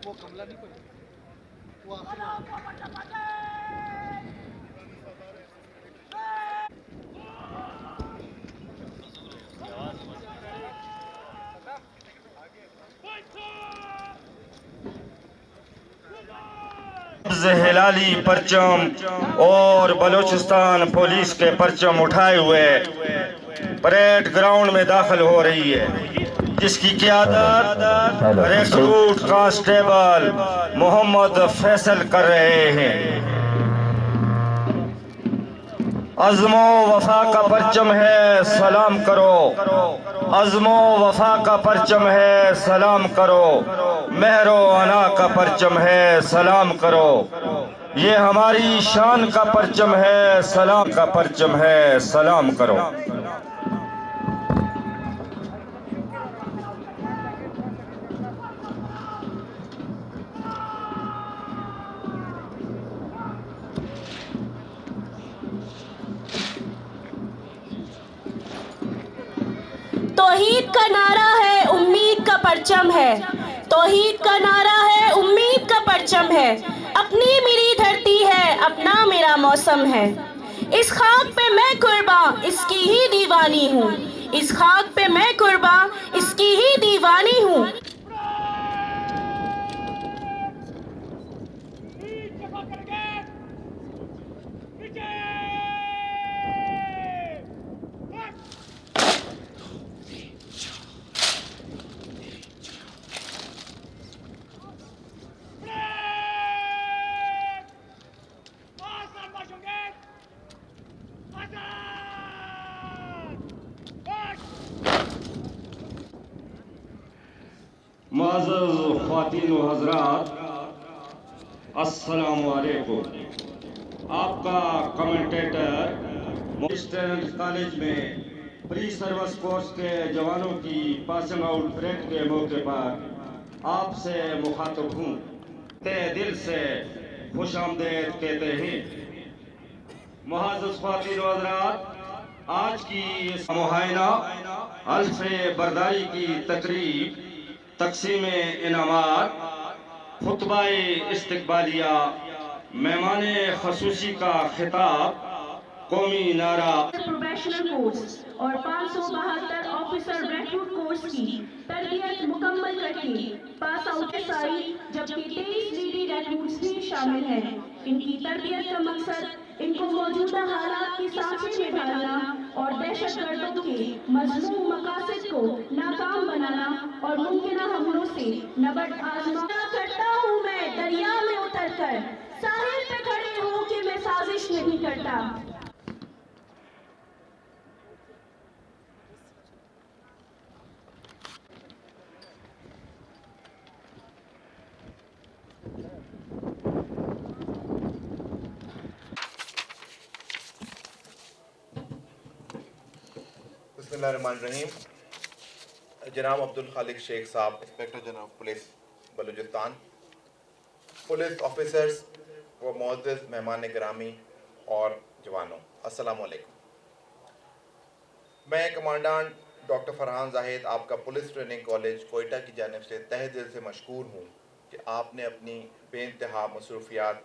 وہ کملہ نہیں کوئی وہ ہلالی پرچم اور بلوچستان پولیس کے پرچم اٹھائے ہوئے پریڈ گراؤنڈ میں داخل ہو رہی ہے، جس کی قیادت ریکروٹ کانسٹیبل محمد فیصل کر رہے ہیں۔ عزم و وفا کا پرچم ہے، سلام کرو، عزم و وفا کا پرچم ہے، سلام کرو، مہر و انا کا پرچم ہے، سلام کرو، یہ ہماری شان کا پرچم ہے، سلام کا پرچم ہے، سلام کرو۔ توحید کا نعرہ ہے، امید کا پرچم ہے، توحید کا نعرہ ہے، امید کا پرچم ہے، اپنی میری دھرتی ہے، اپنا میرا موسم ہے، اس خاک پہ میں قرباں اس کی ہی دیوانی ہوں، اس خاک پہ میں قرباں اس کی ہی دیوانی ہوں۔ معزز خواتین و حضرات، السلام علیکم۔ آپ کا کمنٹیٹر مونسٹر کالج میں پری سروس کورس کے جوانوں کی پاسنگ آؤٹ پریڈ کے موقع پر آپ سے مخاطب ہوں، تہ دل سے خوش آمدید کہتے ہیں۔ معزز خواتین و حضرات، آج کی اس معاہنہ حلف برداری کی تقریب، تقسیم انعامات، خطبہ استقبالیہ، مہمان خصوصی کا خطاب، قومی نعرہ پروفیشنل کورس اور 572 آفیسر ریکروٹ کورس کی تربیت مکمل کر کے پاس آؤٹ سائی، جبکہ 23 لیڈی ریکروٹس بھی شامل ہیں۔ ان کی تربیت کا مقصد ان کو موجودہ حالات کی سانچے میں ڈالنا اور دہشت گردوں کے مذموم مقاصد کو ناکام بنانا اور ممکنہ حملوں سے نبرد آزمانا کرتا ہوں۔ میں دریا میں اتر کر ساحل پہ کھڑے ہوں کہ میں سازش نہیں کرتا۔ بسم اللہ الرحمن الرحیم۔ جناب عبدالخالق شیخ صاحب، inspector general police Balochistan, police officers و معزز مہمان گرامی اور جوانوں، السلام علیکم۔ میں کمانڈانٹ ڈاکٹر فرحان زاہد، آپ کا پولیس ٹریننگ کالج کوئٹہ کی جانب سے تہہ دل سے مشکور ہوں کہ آپ نے اپنی بے انتہا مصروفیات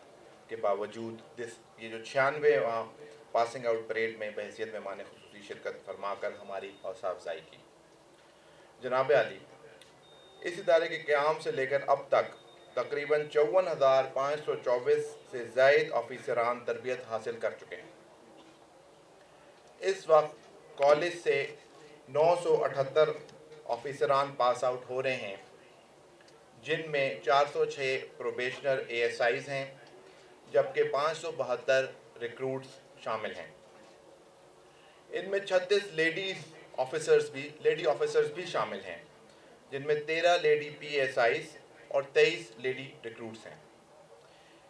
کے باوجود یہ جو 96واں پاسنگ آؤٹ پریڈ میں بحیثیت مہمان خصوصی شرکت فرما کر ہماری حوصلہ افزائی کی۔ جناب عالی، اس ادارے کے قیام سے لے کر اب تک تقریباً 54,524 سے زائد آفیسران تربیت حاصل کر چکے ہیں۔ اس وقت کالج سے 978 آفیسران پاس آؤٹ ہو رہے ہیں، جن میں 406 پروبیشنر اے ایس آئیز ہیں، جبکہ 572 ریکروٹس شامل ہیں۔ ان میں 36 لیڈی آفیسرز بھی شامل ہیں، جن میں 13 لیڈی پی ایس آئیز اور 23 لیڈی ریکروٹس ہیں۔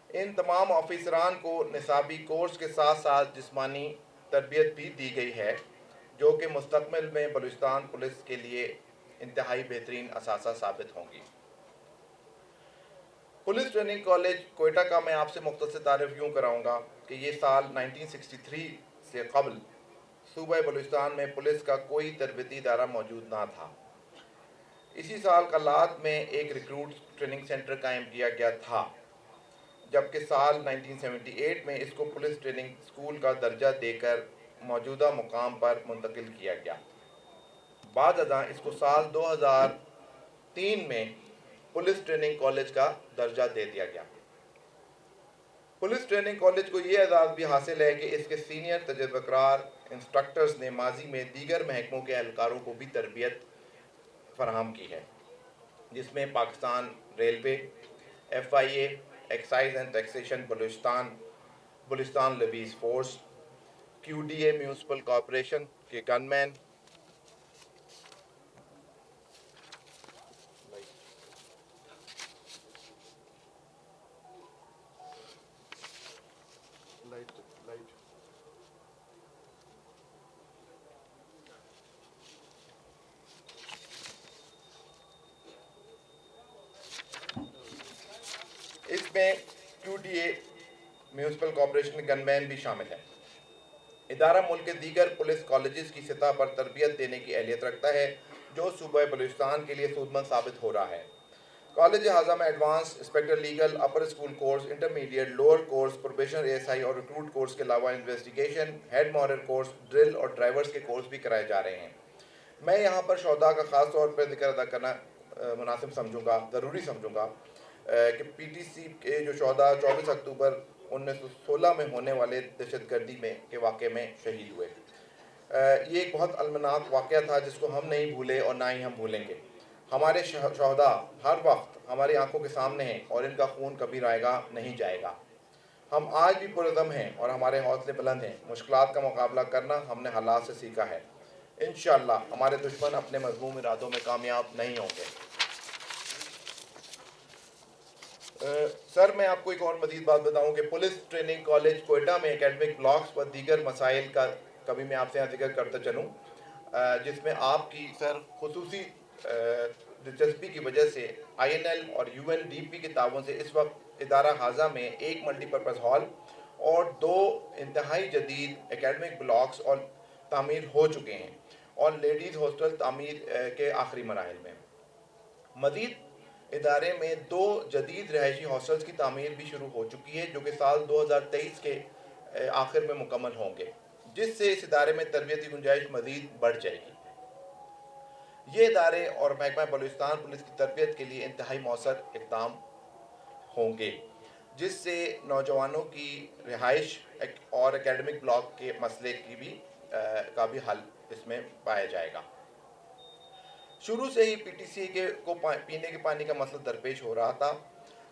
ان تمام آفیسران کو نصابی کورس کے ساتھ ساتھ جسمانی تربیت بھی دی گئی ہے، جو کہ مستقبل میں بلوچستان پولیس کے لیے انتہائی بہترین اثاثہ ثابت ہوں گی۔ پولیس ٹریننگ کالج کوئٹہ کا میں آپ سے مختصر تعارف یوں کراؤں گا کہ یہ سال 1963 سے قبل صوبہ بلوچستان میں پولیس کا کوئی تربیتی ادارہ موجود نہ تھا۔ اسی سال کلات میں ایک ریکروٹ ٹریننگ سینٹر قائم کیا گیا تھا، جبکہ سال 1978 میں اس کو پولیس ٹریننگ اسکول کا درجہ دے کر موجودہ مقام پر منتقل کیا گیا۔ بعد ازاں اس کو سال 2003 میں پولیس ٹریننگ کالج کا درجہ دے دیا گیا۔ پولیس ٹریننگ کالج کو یہ اعزاز بھی حاصل ہے کہ اس کے سینئر تجربہ کار انسٹرکٹرز نے ماضی میں دیگر محکموں کے اہلکاروں کو بھی تربیت فراہم کی ہے، جس میں Pakistan railway, FIA، excise and taxation Balochistan levies force, QDA municipal corporation کے گن مین، اس میں QDA میونسپل کارپوریشن کے گن مین بھی شامل ہے۔ ادارہ ملک کے دیگر پولیس کالجز کی سطح پر تربیت دینے کی اہلیت رکھتا ہے، جو صوبہ بلوچستان کے لیے سودمند ثابت ہو رہا ہے۔ کالج اعظم میں advance, inspector legal, upper school course, intermediate, lower course, probationer ASI اور ریکروٹ کورس کے علاوہ انویسٹیگیشن، ہیڈ مارر کورس، ڈرل اور ڈرائیورز کے کورس بھی کرائے جا رہے ہیں۔ میں یہاں پر شہداء کا خاص طور پر ذکر ادا کرنا مناسب سمجھوں گا، ضروری سمجھوں گا کہ PTC کے جو شہداء 24 اکتوبر 1916 میں ہونے والے دہشت گردی کے واقعے میں شہید ہوئے، یہ ایک بہت المناک واقعہ تھا جس کو ہم نہیں بھولے اور نہ ہی ہم بھولیں گے۔ ہمارے شہداء ہر وقت ہماری آنکھوں کے سامنے ہیں اور ان کا خون کبھی رائے گا نہیں جائے گا۔ ہم آج بھی پرعزم ہیں اور ہمارے حوصلے بلند ہیں۔ مشکلات کا مقابلہ کرنا ہم نے حالات سے سیکھا ہے۔ انشاءاللہ ہمارے دشمن اپنے مذموم ارادوں میں کامیاب نہیں ہوں گے۔ سر، میں آپ کو ایک اور مزید بات بتاؤں کہ پولیس ٹریننگ کالج کوئٹہ میں اکیڈمک بلاکس و دیگر مسائل کا کبھی میں آپ سے یہاں ذکر کرتا چلوں، جس میں آپ کی سر خصوصی دلچسپی کی وجہ سے INL اور UNDP کے تعاون سے اس وقت ادارہ حاضہ میں ایک ملٹی پرپز ہال اور 2 انتہائی جدید اکیڈمک بلاکس اور تعمیر ہو چکے ہیں اور لیڈیز ہاسٹل تعمیر کے آخری مراحل میں۔ مزید ادارے میں 2 جدید رہائشی ہاسٹلز کی تعمیر بھی شروع ہو چکی ہے، جو کہ سال 2023 کے آخر میں مکمل ہوں گے، جس سے اس ادارے میں تربیتی گنجائش مزید بڑھ جائے گی۔ یہ ادارے اور محکمہ بلوچستان پولیس کی تربیت کے لیے انتہائی مؤثر اقدام ہوں گے، جس سے نوجوانوں کی رہائش اور اکیڈمک بلاک کے مسئلے کا بھی حل اس میں پایا جائے گا۔ شروع سے ہی PTC کو پینے کے پانی کا مسئلہ درپیش ہو رہا تھا۔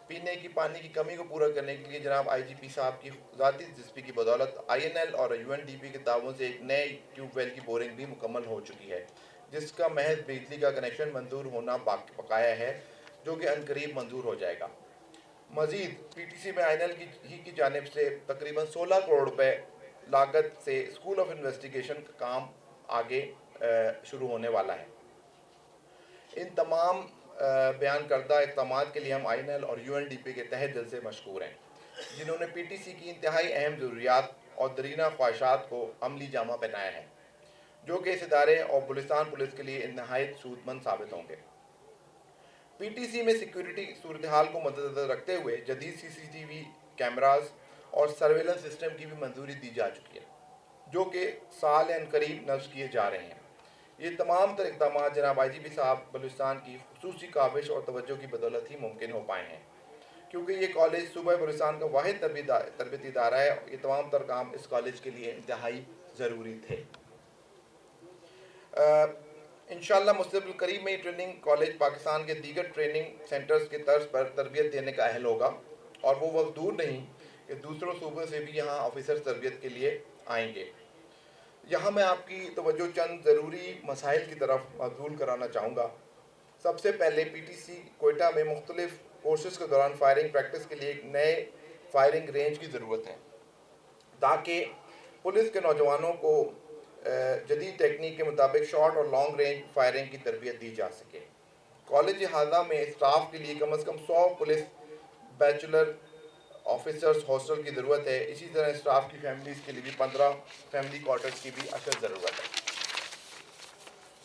پینے کی پانی کی کمی کو پورا کرنے کے لیے جناب IGP صاحب کی ذاتی دلچسپی کی بدولت INL اور UNDP کے تعاون سے ایک نئے ٹیوب ویل کی بورنگ بھی مکمل ہو چکی ہے، جس کا محض بجلی کا کنیکشن منظور ہونا بقایا ہے، جو کہ عنقریب منظور ہو جائے گا۔ مزید PTC میں INL کی جانب سے تقریباً 16 کروڑ روپے لاگت سے اسکول آف انویسٹیگیشن کا کام آگے شروع ہونے والا ہے۔ ان تمام بیان کردہ اقدامات کے لیے ہم INL اور UNDP کے تہہ دل سے مشکور ہیں، جنہوں نے PTC کی انتہائی اہم ضروریات اور درینہ خواہشات کو عملی جامہ پہنایا ہے، جو کہ اس ادارے اور بلوچستان پولیس کے لیے نہایت سودمند ثابت ہوں گے۔ PTC میں سیکیورٹی صورتحال کو مدنظر رکھتے ہوئے جدید CCTV کیمراز اور سرویلنس سسٹم کی بھی منظوری دی جا چکی ہے، جو کہ سال عنقریب نصب کیے جا رہے ہیں۔ یہ تمام تر اقدامات جناب IGP صاحب بلوچستان کی خصوصی کاوش اور توجہ کی بدولت ہی ممکن ہو پائے ہیں، کیونکہ یہ کالج صوبہ بلوچستان کا واحد تربیتی ادارہ ہے۔ یہ تمام تر کام اس کالج کے لیے انتہائی ضروری تھے۔ انشاءاللہ مستقبل قریب میں یہ ٹریننگ کالج پاکستان کے دیگر ٹریننگ سینٹرز کے طرز پر تربیت دینے کا اہل ہوگا، اور وہ وقت دور نہیں کہ دوسروں صوبوں سے بھی یہاں آفیسر تربیت کے لیے آئیں گے۔ یہاں میں آپ کی توجہ چند ضروری مسائل کی طرف مبذول کرانا چاہوں گا۔ سب سے پہلے PTC کوئٹہ میں مختلف کورسز کے دوران فائرنگ پریکٹس کے لیے ایک نئے فائرنگ رینج کی ضرورت ہے، تاکہ پولیس کے نوجوانوں کو جدید ٹیکنیک کے مطابق شارٹ اور لانگ رینج فائرنگ کی تربیت دی جا سکے۔ کالج حاضہ میں اسٹاف کے لیے کم از کم 100 پولیس بیچلر آفیسرز ہاسٹل کی ضرورت ہے۔ اسی طرح اسٹاف کی فیملیز کے لیے بھی 15 فیملی کوارٹرز کی بھی اشد ضرورت ہے۔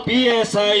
PSI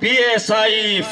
PSI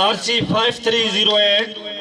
RC 5308,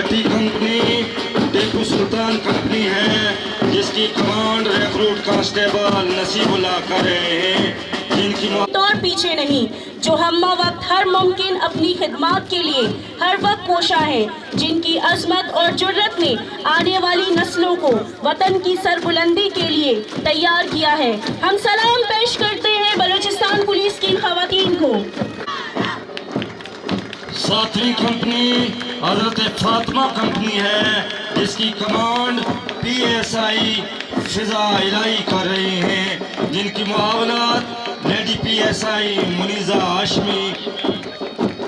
چھٹی کمپنی ٹیپو سلطان کمپنی ہے جس کی کمانڈ ریکروٹ کانسٹیبل نصیب اللہ کر رہے ہیں، جن کی طور پیچھے نہیں، جو ہمہ وقت ہر ممکن اپنی خدمات کے لیے ہر وقت کوشاں ہیں، جن کی عظمت اور جرت نے آنے والی نسلوں کو وطن کی سربلندی کے لیے تیار کیا ہے۔ ہم سلام پیش کرتے ہیں بلوچستان پولیس کی خواتین کو۔ ساتویں کمپنی حضرت فاطمہ کمپنی ہے جس کی کمانڈ پی ایس آئی فضا الہی کر رہی ہیں، جن کی معاونت lady P S I Muneeza Hashmi,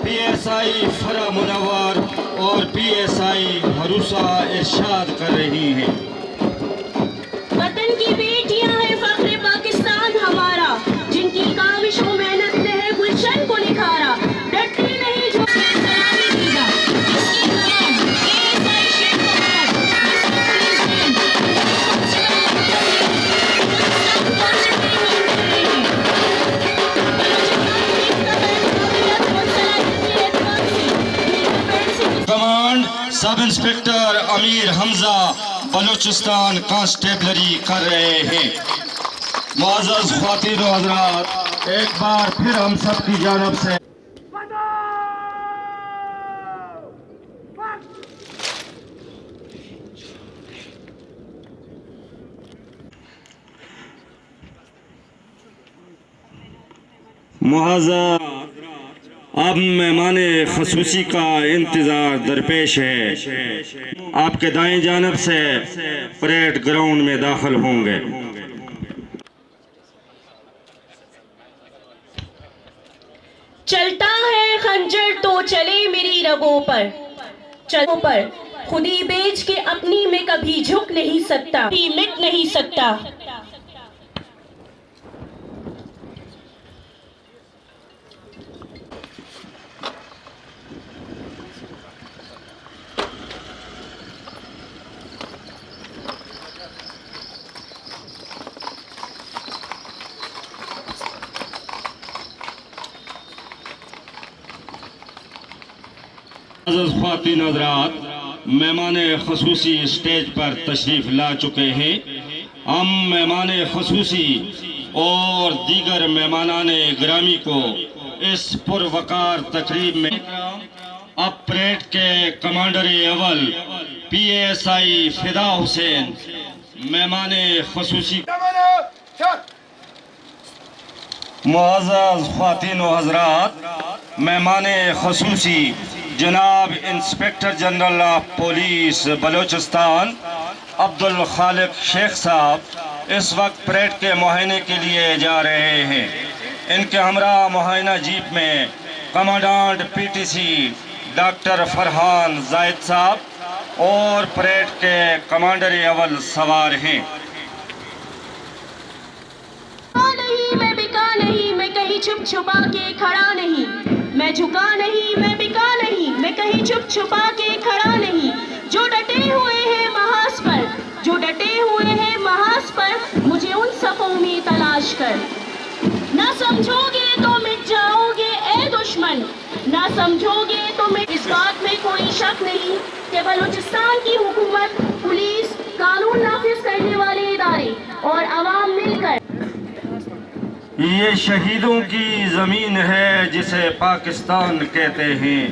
P S I فرا منور اور پی ایس آئی حروسہ ارشاد کر رہی ہیں۔ وطن کی بیٹیاں ہیں فخر پاکستان ہمارا، جن کی کاوش و محنت نے ہے گلشن کو نکھارا، ڈرتی نہیں جو سلامی دیجا جس کی کلام ASI شیخ محمد، جس کی کمانڈ سب انسپکٹر امیر حمزہ بلوچستان کانسٹیبلری کر رہے ہیں۔ معزز خواتین و حضرات، ایک بار پھر ہم سب کی جانب سے معزز اب مہمان خصوصی کا انتظار درپیش ہے، آپ کے دائیں جانب سے پریڈ گراؤنڈ میں داخل ہوں گے۔ چلتا ہے خنجر تو چلے میری رگوں پر، چلوں پر خودی بیچ کے اپنی میں کبھی جھک نہیں سکتا، بھی مٹ نہیں سکتا۔ معزز خواتین حضرات، مہمان خصوصی اسٹیج پر تشریف لا چکے ہیں۔ ہم مہمان خصوصی اور دیگر مہمانان گرامی کو اس پروقار تقریب میں اب پریڈ کے کمانڈر اول پی ایس آئی فدا حسین، مہمان خصوصی معزز خواتین و حضرات، مہمان خصوصی جناب inspector general of police Balochistan Abdul Khaliq Sheikh صاحب اس وقت پریڈ کے معائنے کے لیے جا رہے ہیں۔ ان کے ہمراہ معائنہ جیپ میں commandant P T C doctor Farhan Zahid صاحب اور پریڈ کے کمانڈر اول سوار ہیں۔ میں بکا نہیں، میں کہیں چھپ چھپا کے کھڑا نہیں، میں جھکا نہیں، میں بکا نہیں، میں کہیں چھپ چھپا کے کھڑا نہیں، جو ڈٹے ہوئے ہیں محاذ پر، جو ڈٹے ہوئے ہیں محاذ پر، مجھے ان صفوں میں تلاش کر۔ نہ سمجھو گے تو مٹ جاؤ گے اے دشمن، نہ سمجھو گے تو اس بات میں کوئی شک نہیں کہ بلوچستان کی حکومت، پولیس، قانون نافذ کرنے والے ادارے اور عوام مل کر یہ شہیدوں کی زمین ہے جسے پاکستان کہتے ہیں،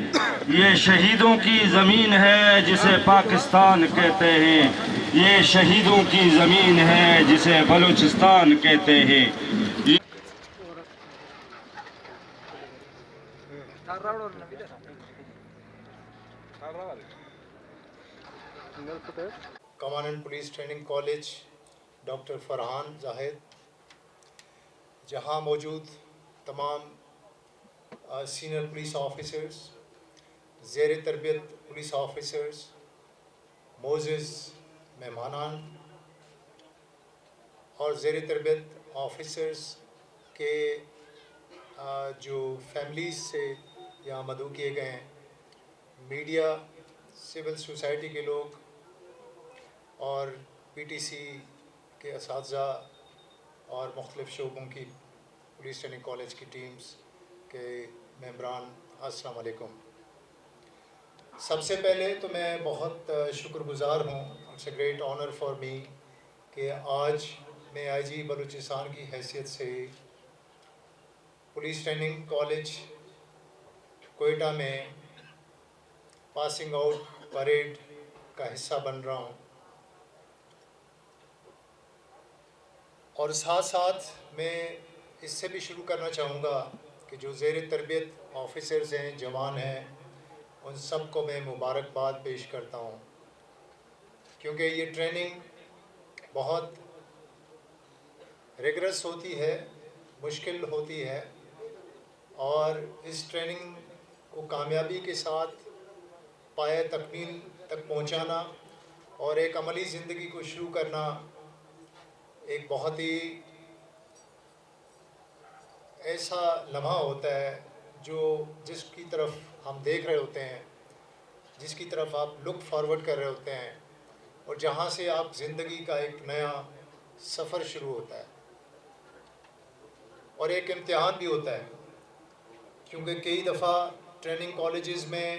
یہ شہیدوں کی زمین ہے جسے پاکستان کہتے ہیں، یہ شہیدوں کی زمین ہے جسے بلوچستان کہتے ہیں۔ Commandant police training college doctor Farhan Zahid, جہاں موجود تمام سینئر پولیس آفیسرز، زیر تربیت پولیس آفیسرز، معزز مہمانان اور زیر تربیت آفیسرز کے جو فیملیز سے یہاں مدعو کیے گئے ہیں، میڈیا، سول سوسائٹی کے لوگ اور پی ٹی سی کے اساتذہ اور مختلف شعبوں کی پولیس ٹریننگ کالج کی ٹیمز کے ممبران، السلام علیکم۔ سب سے پہلے تو میں بہت شکر گزار ہوں، it's a great honour for me کہ آج میں آئی جی بلوچستان کی حیثیت سے پولیس ٹریننگ کالج کوئٹہ میں پاسنگ آؤٹ پریڈ کا حصہ بن رہا ہوں، اور ساتھ ساتھ میں اس سے بھی شروع کرنا چاہوں گا کہ جو زیر تربیت آفیسرز ہیں، جوان ہیں، ان سب کو میں مبارکباد پیش کرتا ہوں، کیونکہ یہ ٹریننگ بہت ریگرس ہوتی ہے، مشکل ہوتی ہے، اور اس ٹریننگ کو کامیابی کے ساتھ پایہ تکمیل تک پہنچانا اور ایک عملی زندگی کو شروع کرنا ایک بہت ہی ایسا لمحہ ہوتا ہے جس کی طرف ہم دیکھ رہے ہوتے ہیں، جس کی طرف آپ لک فارورڈ کر رہے ہوتے ہیں، اور جہاں سے آپ زندگی کا ایک نیا سفر شروع ہوتا ہے، اور ایک امتحان بھی ہوتا ہے، کیونکہ کئی دفعہ ٹریننگ کالجز میں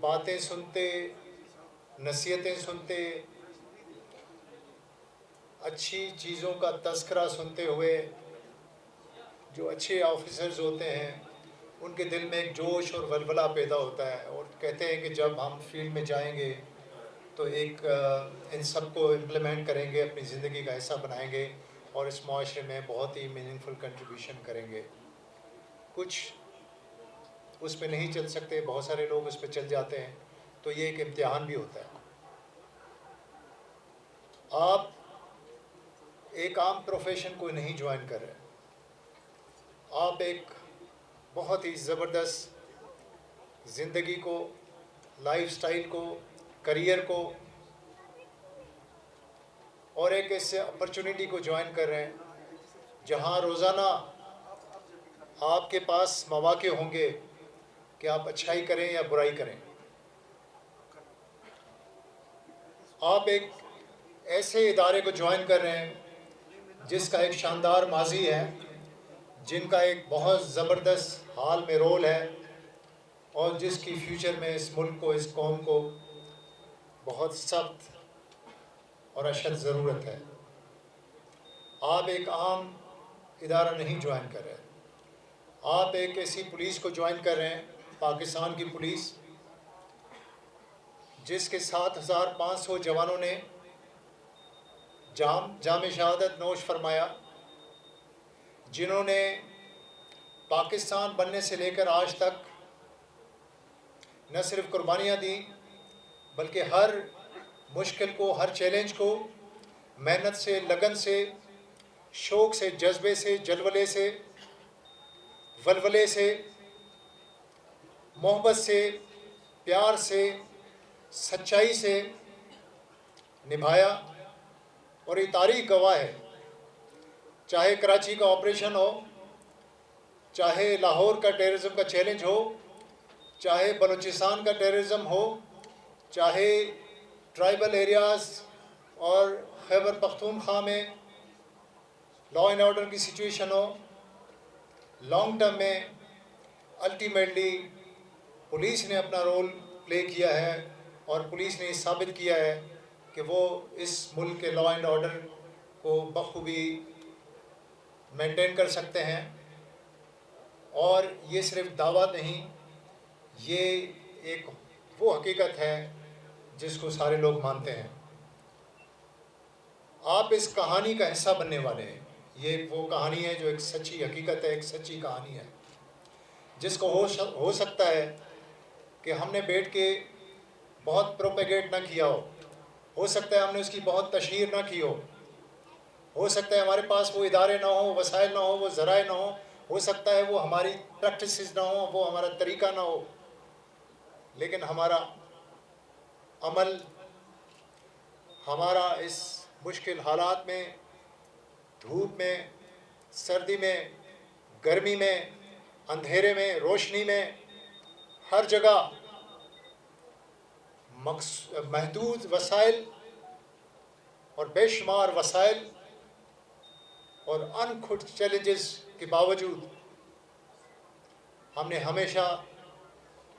باتیں سنتے، نصیحتیں سنتے، اچھی چیزوں کا تذکرہ سنتے ہوئے جو اچھے آفیسرز ہوتے ہیں ان کے دل میں ایک جوش اور ولولہ پیدا ہوتا ہے، اور کہتے ہیں کہ جب ہم فیلڈ میں جائیں گے تو ایک ان سب کو امپلیمنٹ کریں گے، اپنی زندگی کا حصہ بنائیں گے اور اس معاشرے میں بہت ہی میننگفل کنٹریبیوشن کریں گے۔ کچھ اس پہ نہیں چل سکتے، بہت سارے لوگ اس پہ چل جاتے ہیں، تو یہ ایک امتحان بھی ہوتا ہے۔ آپ ایک عام پروفیشن کو نہیں جوائن کر رہے، آپ ایک بہت ہی زبردست زندگی کو، لائف سٹائل کو، کریئر کو، اور ایک ایسے اپرچونٹی کو جوائن کر رہے ہیں جہاں روزانہ آپ کے پاس مواقع ہوں گے کہ آپ اچھائی کریں یا برائی کریں۔ آپ ایک ایسے ادارے کو جوائن کر رہے ہیں جس کا ایک شاندار ماضی ہے، جن کا ایک بہت زبردست حال میں رول ہے، اور جس کی فیوچر میں اس ملک کو، اس قوم کو بہت سخت اور اشد ضرورت ہے۔ آپ ایک عام ادارہ نہیں جوائن کر رہے، آپ ایک ایسی پولیس کو جوائن کر رہے ہیں، پاکستان کی پولیس، جس کے 7,500 جوانوں نے جام شہادت نوش فرمایا، جنہوں نے پاکستان بننے سے لے کر آج تک نہ صرف قربانیاں دیں بلکہ ہر مشکل کو، ہر چیلنج کو محنت سے، لگن سے، شوق سے، جذبے سے، جلولے سے، ولولے سے، محبت سے، پیار سے، سچائی سے نبھایا، اور یہ تاریخ گواہ ہے، چاہے کراچی کا آپریشن ہو، چاہے لاہور کا ٹیررزم کا چیلنج ہو، چاہے بلوچستان کا ٹیررزم ہو، چاہے ٹرائبل ایریاز اور خیبر پختونخوا میں لا اینڈ آرڈر کی سچویشن ہو، لانگ ٹرم میں الٹیمیٹلی پولیس نے اپنا رول پلے کیا ہے، اور پولیس نے یہ ثابت کیا ہے کہ وہ اس ملک کے لا اینڈ آرڈر کو بخوبی مینٹین کر سکتے ہیں۔ اور یہ صرف دعویٰ نہیں، یہ ایک وہ حقیقت ہے جس کو سارے لوگ مانتے ہیں۔ آپ اس کہانی کا حصہ بننے والے ہیں، یہ وہ کہانی ہے جو ایک سچی حقیقت ہے، ایک سچی کہانی ہے، جس کو ہو سکتا ہے کہ ہم نے بیٹھ کے بہت پروپیگیٹ نہ کیا ہو سکتا ہے ہم نے اس کی بہت تشہیر نہ کی ہو سکتا ہے ہمارے پاس وہ ادارے نہ ہوں، وسائل نہ ہوں، وہ ذرائع نہ ہو سکتا ہے وہ ہماری پریکٹسز نہ ہوں، وہ ہمارا طریقہ نہ ہو، لیکن ہمارا عمل، ہمارا اس مشکل حالات میں، دھوپ میں، سردی میں، گرمی میں، اندھیرے میں، روشنی میں، ہر جگہ محدود وسائل اور بے شمار وسائل اور انکھٹ چیلنجز کے باوجود ہم نے ہمیشہ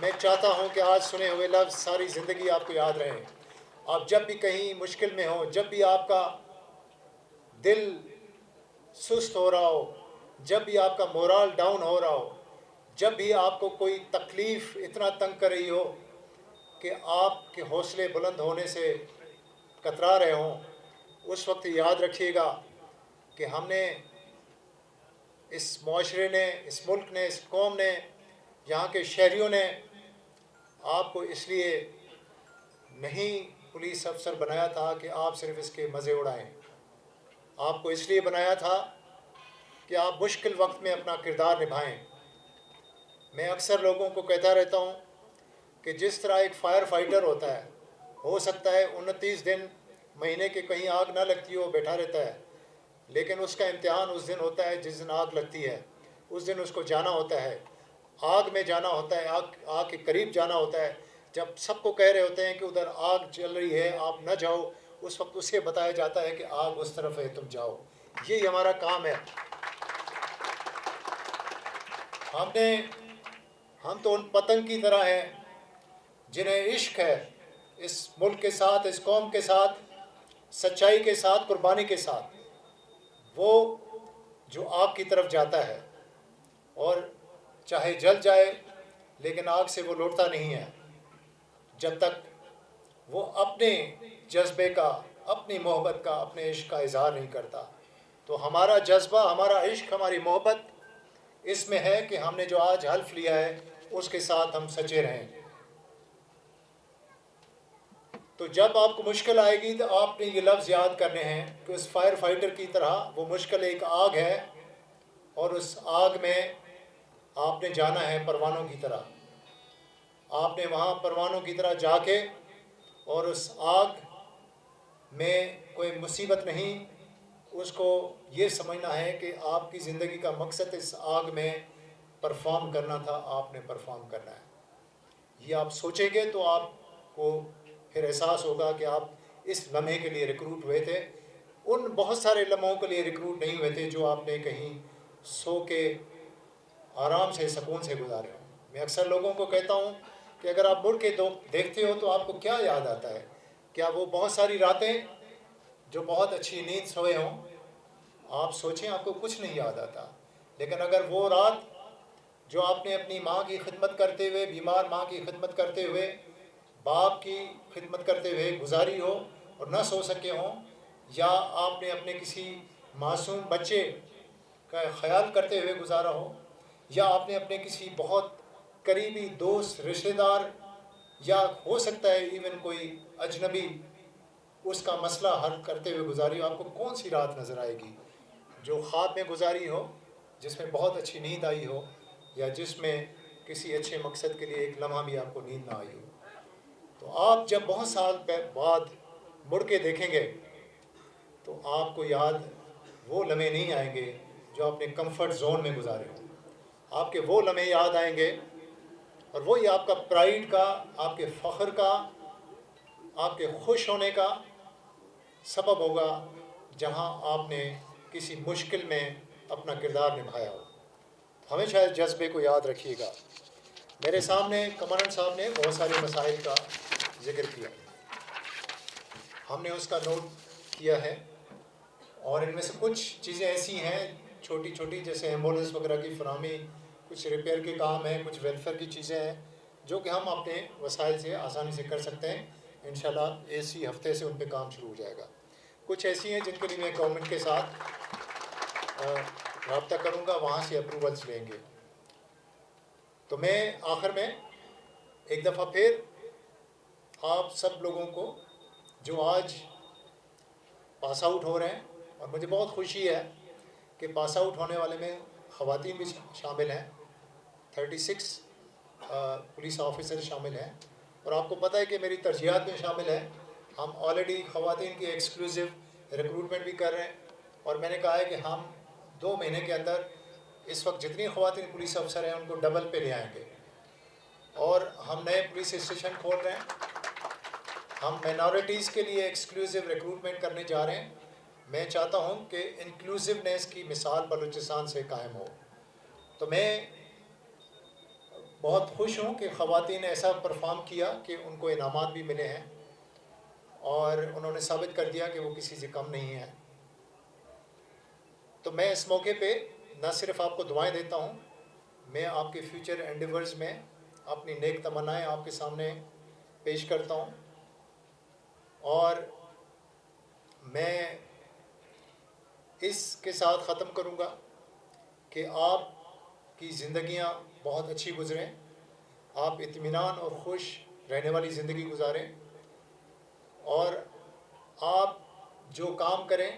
میں چاہتا ہوں کہ آج سنے ہوئے لفظ ساری زندگی آپ کو یاد رہیں. آپ جب بھی کہیں مشکل میں ہوں، جب بھی آپ کا دل سست ہو رہا ہو، جب بھی آپ کا مورال ڈاؤن ہو رہا ہو، جب بھی آپ کو کوئی تکلیف اتنا تنگ کر رہی ہو کہ آپ کے حوصلے بلند ہونے سے کترا رہے ہوں، اس وقت یاد رکھیے گا کہ ہم نے، اس معاشرے نے، اس ملک نے، اس قوم نے، یہاں کے شہریوں نے آپ کو اس لیے نہیں پولیس افسر بنایا تھا کہ آپ صرف اس کے مزے اڑائیں. آپ کو اس لیے بنایا تھا کہ آپ مشکل وقت میں اپنا کردار نبھائیں. میں اکثر لوگوں کو کہتا رہتا ہوں کہ جس طرح ایک فائر فائٹر ہوتا ہے، ہو سکتا ہے 29 دن مہینے کے کہیں آگ نہ لگتی ہو، بیٹھا رہتا ہے، لیکن اس کا امتحان اس دن ہوتا ہے جس دن آگ لگتی ہے. اس دن اس کو جانا ہوتا ہے، آگ میں جانا ہوتا ہے، آگ کے قریب جانا ہوتا ہے. جب سب کو کہہ رہے ہوتے ہیں کہ ادھر آگ چل رہی ہے آپ نہ جاؤ، اس وقت اسے بتایا جاتا ہے کہ آگ اس طرف ہے تم جاؤ. یہی ہمارا کام ہے. ہم تو ان پتنگ کی طرح ہیں جنہیں عشق ہے اس ملک کے ساتھ، اس قوم کے ساتھ، سچائی کے ساتھ، قربانی کے ساتھ. وہ جو آگ کی طرف جاتا ہے اور چاہے جل جائے لیکن آگ سے وہ لوٹتا نہیں ہے جب تک وہ اپنے جذبے کا، اپنی محبت کا، اپنے عشق کا اظہار نہیں کرتا. تو ہمارا جذبہ، ہمارا عشق، ہماری محبت اس میں ہے کہ ہم نے جو آج حلف لیا ہے اس کے ساتھ ہم سچے رہیں. تو جب آپ کو مشکل آئے گی تو آپ نے یہ لفظ یاد کرنے ہیں کہ اس فائر فائٹر کی طرح وہ مشکل ایک آگ ہے، اور اس آگ میں آپ نے جانا ہے پروانوں کی طرح. آپ نے وہاں پروانوں کی طرح جا کے، اور اس آگ میں کوئی مصیبت نہیں، اس کو یہ سمجھنا ہے کہ آپ کی زندگی کا مقصد اس آگ میں پرفارم کرنا تھا، آپ نے پرفارم کرنا ہے. یہ آپ سوچیں گے تو آپ کو پھر احساس ہوگا کہ آپ اس لمحے کے لیے ریکروٹ ہوئے تھے. ان بہت سارے لمحوں کے لیے ریکروٹ نہیں ہوئے تھے جو آپ نے کہیں سو کے آرام سے، سکون سے گزارے ہوں. میں اکثر لوگوں کو کہتا ہوں کہ اگر آپ مڑ کے دیکھتے ہو تو آپ کو کیا یاد آتا ہے؟ کیا وہ بہت ساری راتیں جو بہت اچھی نیند سوئے ہوں؟ آپ سوچیں، آپ کو کچھ نہیں یاد آتا. لیکن اگر وہ رات جو آپ نے اپنی ماں کی خدمت کرتے ہوئے، بیمار ماں کی خدمت کرتے ہوئے، باپ کی خدمت کرتے ہوئے گزاری ہو اور نہ سو سکے ہوں، یا آپ نے اپنے کسی معصوم بچے کا خیال کرتے ہوئے گزارا ہو، یا آپ نے اپنے کسی بہت قریبی دوست، رشتہ دار، یا ہو سکتا ہے ایون کوئی اجنبی، اس کا مسئلہ حل کرتے ہوئے گزاری ہو، آپ کو کون سی رات نظر آئے گی؟ جو خواب میں گزاری ہو، جس میں بہت اچھی نیند آئی ہو، یا جس میں کسی اچھے مقصد کے لیے ایک لمحہ بھی آپ کو نیند نہ آئی ہو. تو آپ جب بہت سال بعد مڑ کے دیکھیں گے تو آپ کو یاد وہ لمحے نہیں آئیں گے جو آپ نے کمفرٹ زون میں گزارے ہوں. آپ کے وہ لمحے یاد آئیں گے، اور وہی آپ کا پرائیڈ کا، آپ کے فخر کا، آپ کے خوش ہونے کا سبب ہوگا جہاں آپ نے کسی مشکل میں اپنا کردار نبھایا ہو. ہمیشہ اس جذبے کو یاد رکھیے گا. میرے سامنے کمانڈنٹ صاحب نے بہت سارے مسائل کا ذکر کیا، ہم نے اس کا نوٹ کیا ہے، اور ان میں سے کچھ چیزیں ایسی ہیں چھوٹی چھوٹی، جیسے ایمبولینس وغیرہ کی فراہمی، کچھ ریپیئر کے کام ہیں، کچھ ویلفیئر کی چیزیں ہیں جو کہ ہم اپنے وسائل سے آسانی سے کر سکتے ہیں. انشاءاللہ اسی ہفتے سے ان پہ کام شروع ہو جائے گا. کچھ ایسی ہیں جن کے لیے میں گورنمنٹ کے ساتھ رابطہ کروں گا، وہاں سے اپروولس لیں گے. تو میں آخر میں ایک دفعہ پھر آپ سب لوگوں کو جو آج پاس آؤٹ ہو رہے ہیں، اور مجھے بہت خوشی ہے کہ پاس آؤٹ ہونے والے میں خواتین بھی شامل ہیں، 36 پولیس آفیسر شامل ہیں. اور آپ کو پتہ ہے کہ میری ترجیحات میں شامل ہیں. ہم آلریڈی خواتین کی ایکسکلوسیو ریکروٹمنٹ بھی کر رہے ہیں، اور میں نے کہا ہے کہ ہم 2 مہینے کے اندر اس وقت جتنی خواتین پولیس افسر ہیں ان کو ڈبل پہ لے آئیں گے. اور ہم نئے پولیس اسٹیشن کھول رہے ہیں. ہم مائنورٹیز کے لیے ایکسکلوسیو ریکروٹمنٹ کرنے جا رہے ہیں. میں چاہتا ہوں کہ انکلوسیونیس کی مثال بلوچستان سے قائم ہو. تو میں بہت خوش ہوں کہ خواتین نے ایسا پرفارم کیا کہ ان کو انعامات بھی ملے ہیں اور انہوں نے ثابت کر دیا کہ وہ کسی سے کم نہیں ہیں. تو میں اس موقع پہ نہ صرف آپ کو دعائیں دیتا ہوں، میں آپ کے فیوچر اینڈیورز میں اپنی نیک تمنائیں آپ کے سامنے پیش کرتا ہوں، اور میں اس کے ساتھ ختم کروں گا کہ آپ کی زندگیاں بہت اچھی گزریں، آپ اطمینان اور خوش رہنے والی زندگی گزاریں، اور آپ جو کام کریں،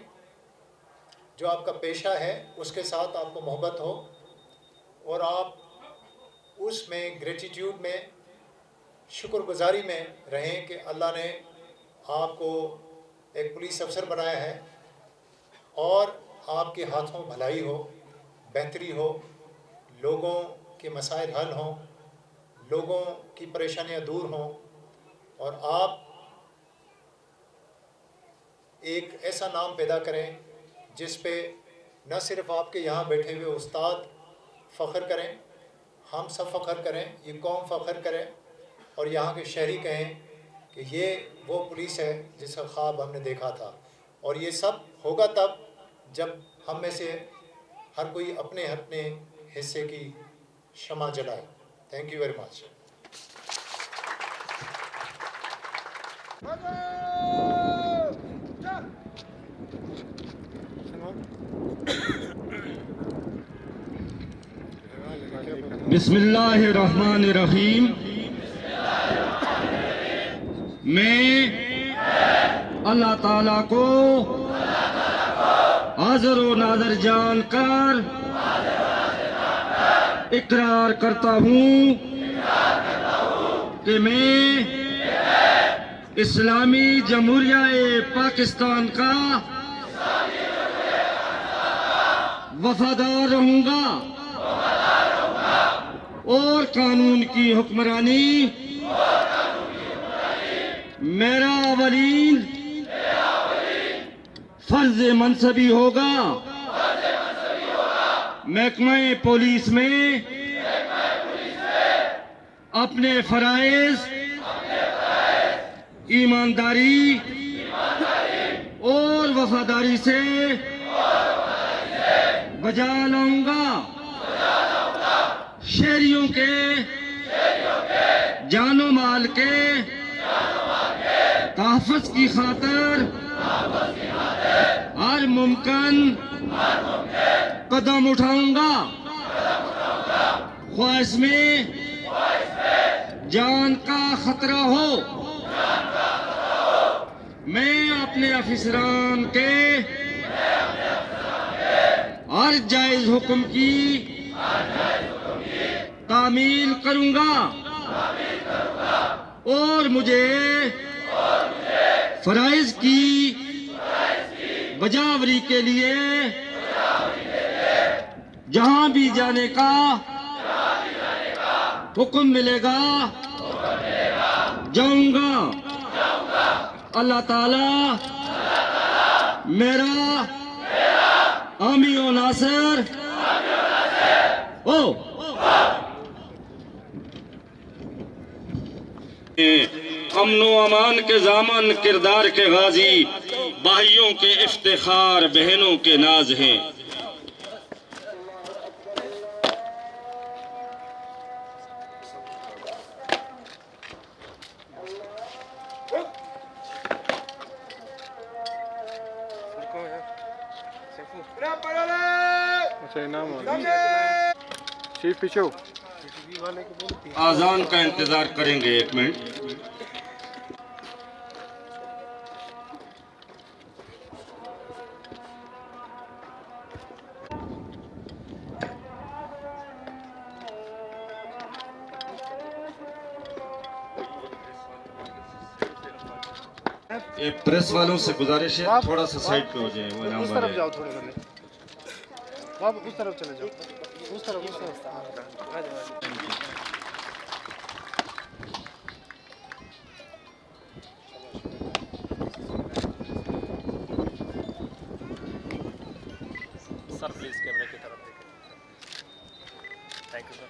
جو آپ کا پیشہ ہے، اس کے ساتھ آپ کو محبت ہو، اور آپ اس میں گریٹیٹیوڈ میں، شکر گزاری میں رہیں کہ اللہ نے آپ کو ایک پولیس افسر بنایا ہے، اور آپ کے ہاتھوں بھلائی ہو، بہتری ہو، لوگوں کے مسائل حل ہوں، لوگوں کی پریشانیاں دور ہوں، اور آپ ایک ایسا نام پیدا کریں جس پہ نہ صرف آپ کے یہاں بیٹھے ہوئے استاد فخر کریں، ہم سب فخر کریں، یہ قوم فخر کرے، اور یہاں کے شہری کہیں کہ یہ وہ پولیس ہے جس کا خواب ہم نے دیکھا تھا. اور یہ سب ہوگا تب جب ہم میں سے ہر کوئی اپنے اپنے حصے کی شمع جلائے. Thank you very much. بسم اللہ الرحمن الرحیم. میں اللہ تعالیٰ کو حاضر و ناظر جان کر اقرار کرتا ہوں کہ میں اسلامی جمہوریہ پاکستان کا وفادار رہوں گا اور قانون کی حکمرانی میرا اولین فرض منصبی ہوگا. محکمہ پولیس میں اپنے فرائض ایمانداری اور وفاداری سے بجا لاؤں گا. شہریوں کے جان و مال کے تحفظ کی خاطر ہر ممکن قدم اٹھاؤں گا. خواہ اس میں جان کا خطرہ ہو. میں اپنے افسران کے ہر جائز حکم کی تعمیل کروں گا اور مجھے فرائض کی بجاوری کے لیے جہاں بھی جانے کا حکم ملے گا جاؤں گا. اللہ تعالی میرا حامی و ناصر ہو. امن و امان کے ضامن کردار کے غازی بھائیوں کے افتخار بہنوں کے ناز ہیں. چیف پیچھے ہو. آذان کا انتظار کریں گے 1 منٹ. پریس والوں سے گزارش ہے تھوڑا سا سائڈ پہ ہو جائے. اس طرف جاؤ تھوڑے پہلے. آپ اس طرف چلے جاؤ. اس طرف. سر پلیز کیمرے کی طرف دیکھیں. Thank you sir.